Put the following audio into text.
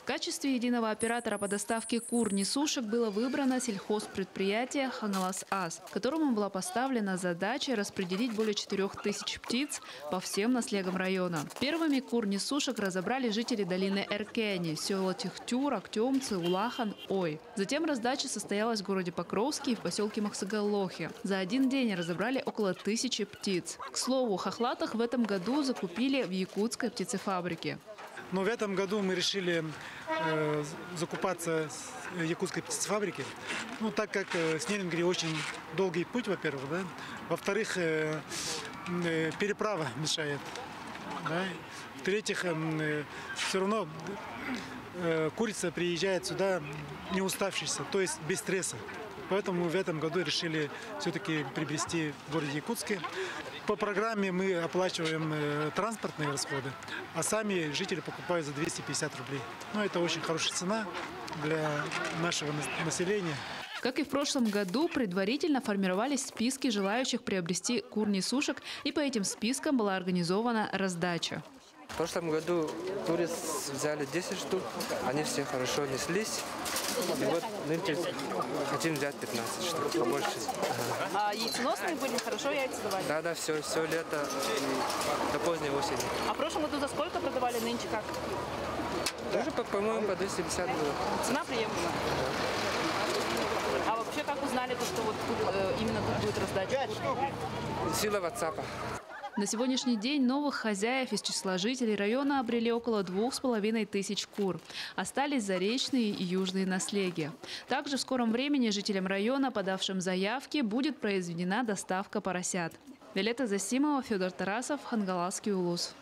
В качестве единого оператора по доставке кур несушек было выбрано сельхозпредприятие «Хангалас-Ас», которому была поставлена задача распределить более 4000 птиц по всем наслегам района. Первыми кур несушек разобрали жители долины Эркени, села Тихтюр, Актемцы, Улахан, Ой. Затем раздача состоялась в городе Покровске и в поселке Махсагаллохе. За один день разобрали около 1000 птиц. К слову, хохлатых в этом году закупили в якутской птицефабрике. Но в этом году мы решили закупаться с якутской птицефабрики, так как с Нерюнгри очень долгий путь, во-первых, да? Во-вторых, переправа мешает, да? В-третьих, все равно курица приезжает сюда не уставшаяся, то есть без стресса. Поэтому мы в этом году решили все-таки приобрести в городе Якутске. По программе мы оплачиваем транспортные расходы, а сами жители покупают за 250 рублей. Это очень хорошая цена для нашего населения. Как и в прошлом году, предварительно формировались списки желающих приобрести кур-несушек, и по этим спискам была организована раздача. В прошлом году туристы взяли 10 штук, они все хорошо неслись. И вот нынче хотим взять 15 штук, побольше. А яйценосные были? Хорошо яйца давали? Да, все лето до поздней осени. А в прошлом году за сколько продавали, нынче как? Тоже, по-моему, по 250 было. Цена приемлема? А вообще как узнали, что вот именно тут будет раздача? Сила WhatsApp. На сегодняшний день новых хозяев из числа жителей района обрели около 2500 кур. Остались заречные и южные наслеги. Также в скором времени жителям района, подавшим заявки, будет произведена доставка поросят. Виолетта Засимова, Федор Тарасов, Хангаласский улус.